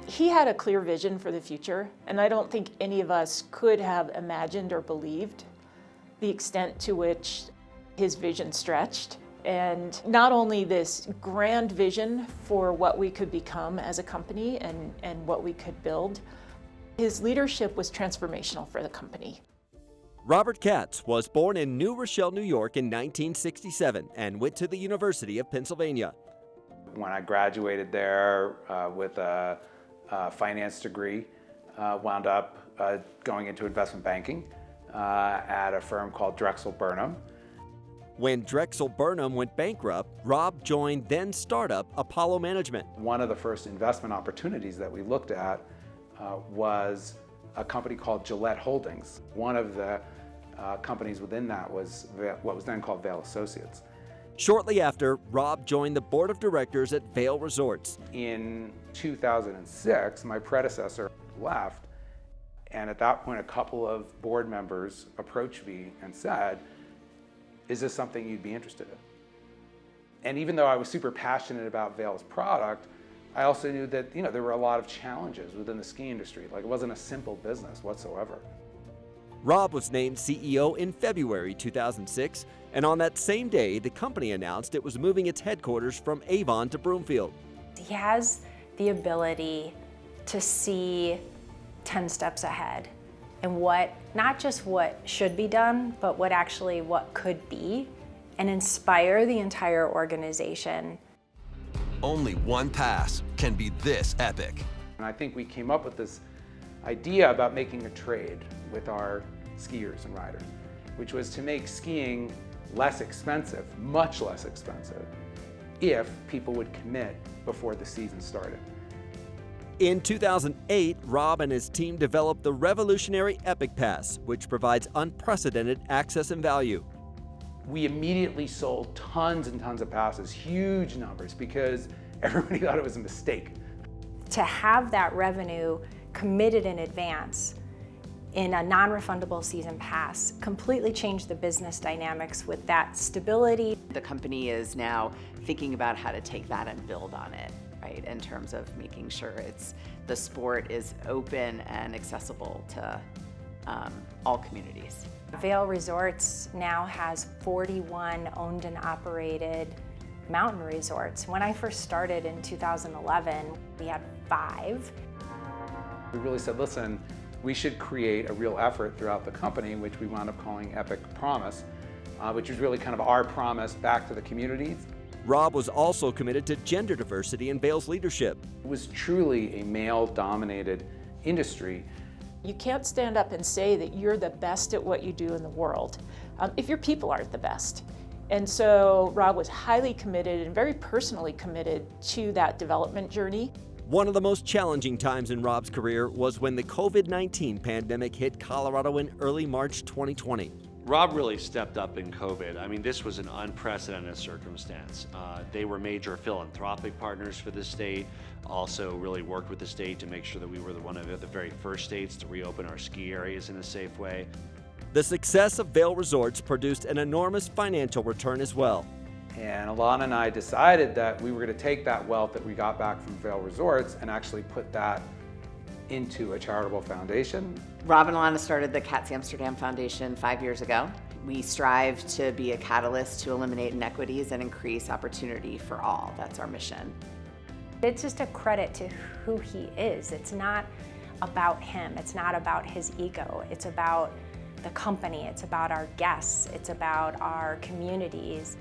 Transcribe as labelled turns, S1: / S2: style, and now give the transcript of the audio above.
S1: He had a clear vision for the future, and I don't think any of us could have imagined or believed the extent to which his vision stretched. And not only this grand vision for what we could become as a company and what we could build, his leadership was transformational for the company.
S2: Robert Katz was born in New Rochelle, New York in 1967 and went to the University of Pennsylvania.
S3: When I graduated there with a finance degree, wound up going into investment banking at a firm called Drexel Burnham.
S2: When Drexel Burnham went bankrupt, Rob joined then startup Apollo Management.
S3: One of the first investment opportunities that we looked at was a company called Gillette Holdings. One of the companies within that was what was then called Vail Associates.
S2: Shortly after, Rob joined the board of directors at Vail Resorts.
S3: In 2006, my predecessor left, and at that point a couple of board members approached me and said, "Is this something you'd be interested in?" And even though I was super passionate about Vail's product, I also knew that there were a lot of challenges within the ski industry. Like, it wasn't a simple business whatsoever.
S2: Rob was named CEO in February 2006, and on that same day, the company announced it was moving its headquarters from Avon to Broomfield.
S4: He has the ability to see 10 steps ahead and not just what should be done, but what could be, and inspire the entire organization.
S5: Only one pass can be this epic.
S3: And I think we came up with this idea about making a trade with our skiers and riders, which was to make skiing less expensive, much less expensive, if people would commit before the season started.
S2: In 2008, Rob and his team developed the revolutionary Epic Pass, which provides unprecedented access and value.
S3: We immediately sold tons and tons of passes, huge numbers, because everybody thought it was a mistake.
S4: To have that revenue committed in advance in a non-refundable season pass completely changed the business dynamics with that stability.
S6: The company is now thinking about how to take that and build on it, right, in terms of making sure the sport is open and accessible to all communities.
S4: Vail Resorts now has 41 owned and operated mountain resorts. When I first started in 2011, we had 5.
S3: We really said, listen, we should create a real effort throughout the company, which we wound up calling Epic Promise, which is really kind of our promise back to the communities.
S2: Rob was also committed to gender diversity in Vail's leadership.
S3: It was truly a male-dominated industry.
S1: You can't stand up and say that you're the best at what you do in the world if your people aren't the best. And so Rob was highly committed and very personally committed to that development journey.
S2: One of the most challenging times in Rob's career was when the COVID-19 pandemic hit Colorado in early March 2020.
S7: Rob really stepped up in COVID. I mean, this was an unprecedented circumstance. They were major philanthropic partners for the state, also really worked with the state to make sure that we were one of the very first states to reopen our ski areas in a safe way.
S2: The success of Vail Resorts produced an enormous financial return as well.
S3: And Alana and I decided that we were going to take that wealth that we got back from Vail Resorts and actually put that into a charitable foundation.
S6: Rob and Alana started the Katz Amsterdam Foundation 5 years ago. We strive to be a catalyst to eliminate inequities and increase opportunity for all. That's our mission.
S4: It's just a credit to who he is. It's not about him. It's not about his ego. It's about the company. It's about our guests. It's about our communities.